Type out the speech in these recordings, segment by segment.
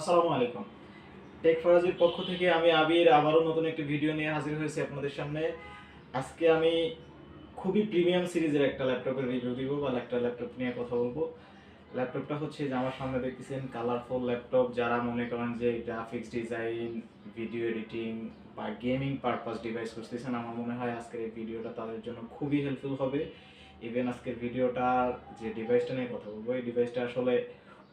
আসসালামু আলাইকুম। টেক ফরাজির পক্ষ থেকে আমি আবির আবারও নতুন একটি ভিডিও নিয়ে হাজির হয়েছি আপনাদের সামনে। আজকে আমি খুবই প্রিমিয়াম সিরিজের একটা ল্যাপটপের রিভিউ দিব বা একটা ল্যাপটপ নিয়ে কথা বলবো। ল্যাপটপটা হচ্ছে যে আমার সামনে দেখতেছেন কালারফুল ল্যাপটপ। যারা মনে করেন যে গ্রাফিক্স ডিজাইন, ভিডিও এডিটিং বা গেমিং পারপাস ডিভাইস খুঁজতেছেন, আমার মনে হয় আজকের এই ভিডিওটা তাদের জন্য খুবই হেল্পফুল হবে। ইভেন আজকের ভিডিওটা যে ডিভাইসটা নিয়ে কথা বলবো, এই ডিভাইসটা আসলে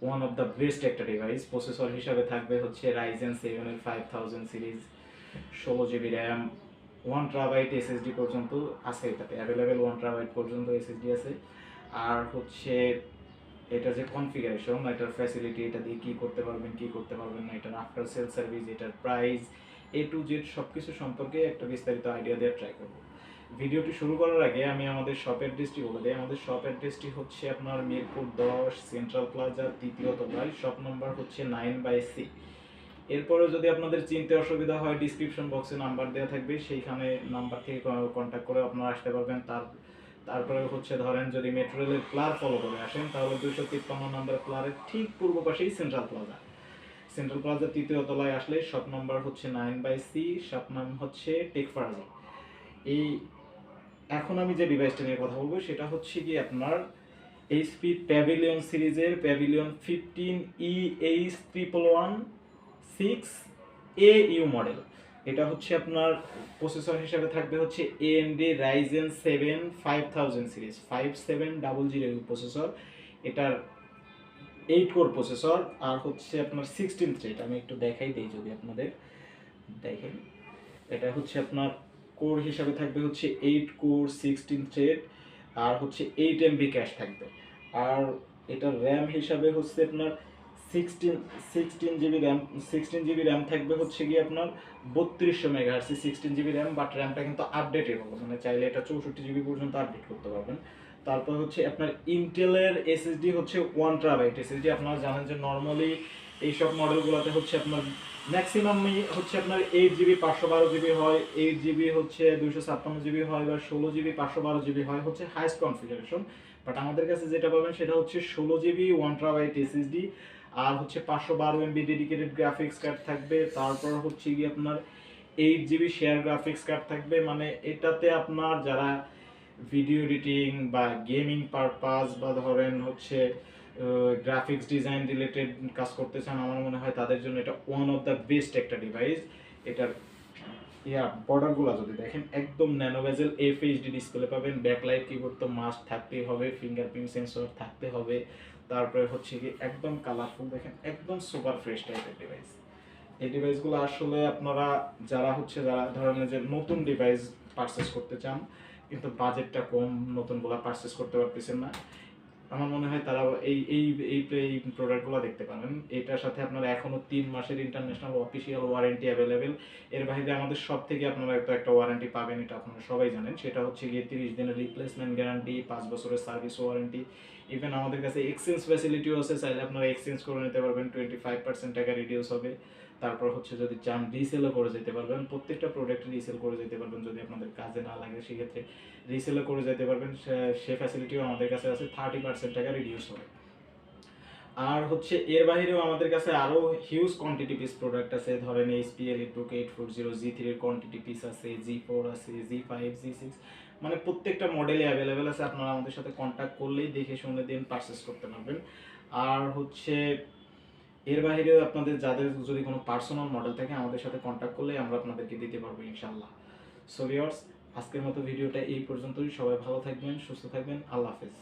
ওয়ান অফ দ্য বেস্ট একটা ডিভাইস। প্রসেসর হিসাবে থাকবে হচ্ছে Ryzen 7 এর 5000 series, 16GB RAM, 1TB SSD পর্যন্ত আছে। এটাতে অ্যাভেলেবেল 1TB পর্যন্ত এসএসডি আছে। আর হচ্ছে এটা যে কনফিগারেশন, এটার ফ্যাসিলিটি, এটা দিয়ে কী করতে পারবেন কী করতে পারবেন না, এটার আফটার সেল সার্ভিস, এটার প্রাইস, এ টু জেড সব কিছু সম্পর্কে একটা বিস্তারিত আইডিয়া দেওয়ার ট্রাই করব। ভিডিওটি শুরু করার আগে আমি আমাদের শপ অ্যাড্রেসটি বলে দিই। আমাদের শপ অ্যাড্রেসটি হচ্ছে আপনার মিরপুর 10 সেন্ট্রাল প্লাজা 3য় তলায়, শপ নম্বর হচ্ছে 9/C। এরপরে যদি আপনাদের চিনতে অসুবিধা হয়, ডিসক্রিপশন বক্সে নাম্বার দেওয়া থাকবে, সেইখানে নাম্বার থেকে কন্ট্যাক্ট করে আপনারা আসতে পারবেন। তারপরে হচ্ছে ধরেন যদি মেট্রোরেলের প্লার ফলো করে আসেন, তাহলে 253 নম্বর প্লারের ঠিক পূর্ব পাশেই সেন্ট্রাল প্লাজা। সেন্ট্রাল প্লাজা 3য় তলায় আসলে শপ নম্বর হচ্ছে 9/C, শপ নাম হচ্ছে টেক ফরাজি। এই এখন আমি যে ডিভাইসটা নিয়ে কথা বলবো সেটা হচ্ছে কি আপনার এইচপি প্যাভিলিয়ন সিরিজের প্যাভিলিয়ন 15-eh1116AU মডেল। এটা হচ্ছে আপনার প্রসেসর হিসেবে থাকবে হচ্ছে AMD Ryzen 7 5000 সিরিজ 5700 প্রসেসর। এটার 8 কোর প্রসেসর আর হচ্ছে আপনার 16 থ্রেড। আমি একটু দেখাই দিই যদি আপনাদের দেখেন। এটা হচ্ছে আপনার কোর হিসাবে থাকবে হচ্ছে 8 কোর 16 থ্রেড আর হচ্ছে 8 MB ক্যাশ থাকবে। আর এটার র্যাম হিসাবে হচ্ছে আপনার 16GB র্যাম, 16GB র্যাম থাকবে হচ্ছে কি আপনার 3200 মেগাহার্টজ 16GB র্যাম। বাট র্যামটা কিন্তু আপডেটেবল, মানে চাইলে এটা 64GB পর্যন্ত আপডেট করতে পারবেন। তারপর হচ্ছে আপনার ইন্টেলের এসএসডি হচ্ছে 1TB এসএসডি। আপনারা জানেন যে নর্মালি এইসব মডেলগুলোতে হচ্ছে আপনার ম্যাক্সিমামই হচ্ছে আপনার 8GB 512GB হয়, 8GB হচ্ছে 256GB হয়, বা 16GB 512GB হয় হচ্ছে হাইস্ট কনফিগারেশন। বাট আমাদের কাছে যেটা পাবেন সেটা হচ্ছে 16GB 1TB এসএসডি আর হচ্ছে 512MB ডেডিকেটেড গ্রাফিক্স কার্ড থাকবে। তারপর হচ্ছে কি আপনার 8GB শেয়ার গ্রাফিক্স কার্ড থাকবে। মানে এটাতে আপনার যারা ভিডিও এডিটিং বা গেমিং পারপাস বা ধরেন হচ্ছে গ্রাফিক্স ডিজাইন রিলেটেড কাজ করতে চান, আমার মনে হয় তাদের জন্য এটা ওয়ান অফ দ্য বেস্ট একটা ডিভাইস। এটার বর্ডারগুলো যদি দেখেন একদম ন্যানো বেজেল এফএইচডি ডিসপ্লে পাবেন। ব্যাকলাইট কিবোর্ড তো মাস্ট থাকতেই হবে, ফিঙ্গারপ্রিন্ট সেন্সর থাকতে হবে। তারপরে হচ্ছে কি একদম কালারফুল, দেখেন একদম সুপার ফ্রেশ টাইপের ডিভাইস। এই ডিভাইসগুলো আসলে আপনারা যারা ধরেন যে নতুন ডিভাইস পারচেস করতে চান কিন্তু বাজেটটা কম, নতুনগুলো পারচেস করতে পারতেছেন না, আমার মনে হয় তারা এই এই এই এই প্রোডাক্টগুলো দেখতে পারেন। এটার সাথে আপনারা এখনো 3 মাসের ইন্টারন্যাশনাল অফিসিয়াল ওয়ারেন্টি অ্যাভেলেবেল। এর বাইরে আমাদের সব থেকে আপনারা একটা ওয়ারেন্টি পাবেন, এটা আপনারা সবাই জানেন। সেটা হচ্ছে গিয়ে 30 দিনের রিপ্লেসমেন্ট গ্যারান্টি, 5 বছরের সার্ভিস ওয়ারেন্টি। ইভেন আমাদের কাছে এক্সচেঞ্জ ফ্যাসিলিটিও আছে, চাইলে আপনারা এক্সচেঞ্জ করে নিতে পারবেন, 25% টাকা রিডিউস হবে। তারপর হচ্ছে যদি চান রিসেলও করে যেতে পারবেন, প্রত্যেকটা প্রোডাক্ট রিসেল করে যেতে পারবেন। যদি আপনাদের কাজে না লাগে সেক্ষেত্রে রিসেলও করে যেতে পারবেন, সে ফ্যাসিলিটিও আমাদের কাছে আছে, 30% টাকা রিডিউস হবে। আর হচ্ছে এর বাইরেও আমাদের কাছে আরও হিউজ কোয়ান্টিটি পিস প্রোডাক্ট আছে। ধরেন এইচপি এলিটবুক 840 G3 এর কোয়ান্টিটি পিস আছে, G4 আছে, G5 G6, মানে প্রত্যেকটা মডেলে অ্যাভেলেবেল আছে। আপনারা আমাদের সাথে কন্ট্যাক্ট করলেই দেখে শুনে দিন পারচেস করতে পারবেন। আর হচ্ছে এর বাইরেও আপনাদের যাদের যদি কোনো পার্সোনাল মডেল থাকে আমাদের সাথে কন্ট্যাক্ট করলে আমরা আপনাদেরকে দিতে পারবো ইনশাল্লাহ। সো ভিউয়ার্স, আজকের মতো ভিডিওটা এই পর্যন্তই। সবাই ভালো থাকবেন, সুস্থ থাকবেন, আল্লাহ হাফেজ।